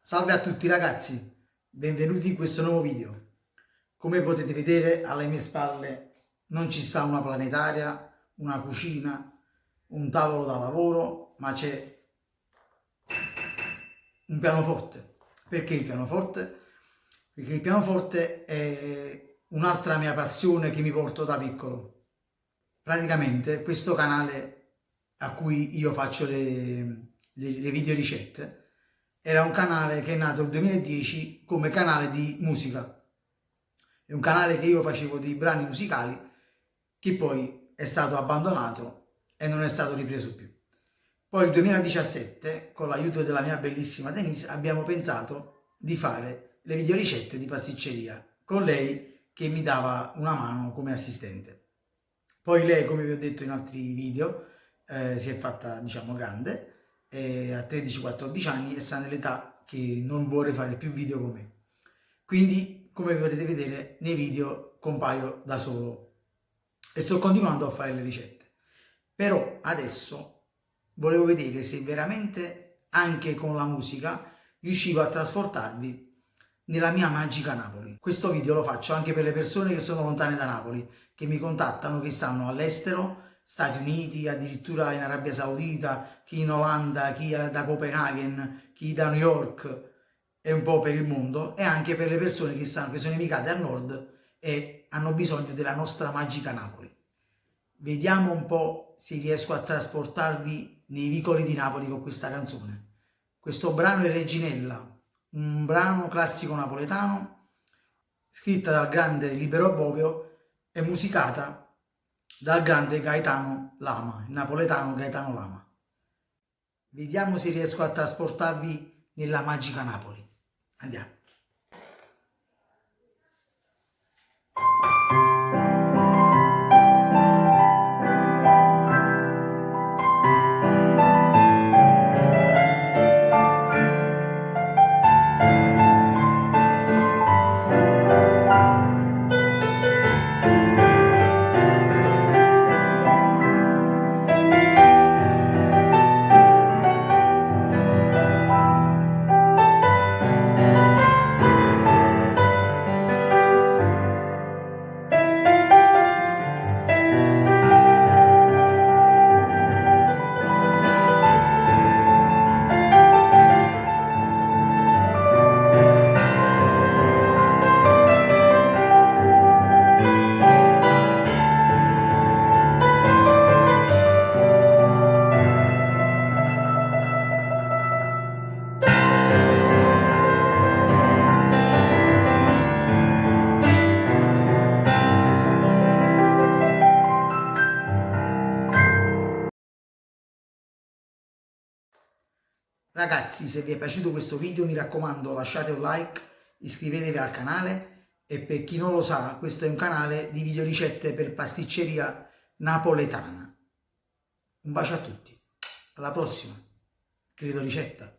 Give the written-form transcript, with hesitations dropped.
Salve a tutti ragazzi, benvenuti in questo nuovo video. Come potete vedere alle mie spalle non ci sta una planetaria, una cucina, un tavolo da lavoro, ma c'è un pianoforte. Perché il pianoforte? Perché il pianoforte è un'altra mia passione che mi porto da piccolo. Praticamente questo canale a cui io faccio le video ricette era un canale che è nato nel 2010 come canale di musica. È un canale che io facevo di brani musicali che poi è stato abbandonato e non è stato ripreso più. Poi nel 2017, con l'aiuto della mia bellissima Denise, abbiamo pensato di fare le videoricette di pasticceria con lei che mi dava una mano come assistente. Poi lei, come vi ho detto in altri video, si è fatta, diciamo, grande, a 13-14 anni e sta nell'età che non vuole fare più video con me. Quindi, come potete vedere, nei video compaio da solo e sto continuando a fare le ricette. Però adesso volevo vedere se veramente anche con la musica riuscivo a trasportarvi nella mia magica Napoli. Questo video lo faccio anche per le persone che sono lontane da Napoli, che mi contattano, che stanno all'estero, Stati Uniti, addirittura in Arabia Saudita, chi in Olanda, chi da Copenaghen, chi da New York e un po' per il mondo, e anche per le persone che sono emigrate al nord e hanno bisogno della nostra magica Napoli. Vediamo un po' se riesco a trasportarvi nei vicoli di Napoli con questa canzone. Questo brano è Reginella, un brano classico napoletano, scritta dal grande Libero Bovio e musicata dal grande Gaetano Lama, il napoletano Gaetano Lama. Vediamo se riesco a trasportarvi nella magica Napoli. Andiamo. Ragazzi, se vi è piaciuto questo video mi raccomando lasciate un like, iscrivetevi al canale e per chi non lo sa questo è un canale di video ricette per pasticceria napoletana. Un bacio a tutti, alla prossima, credo ricetta.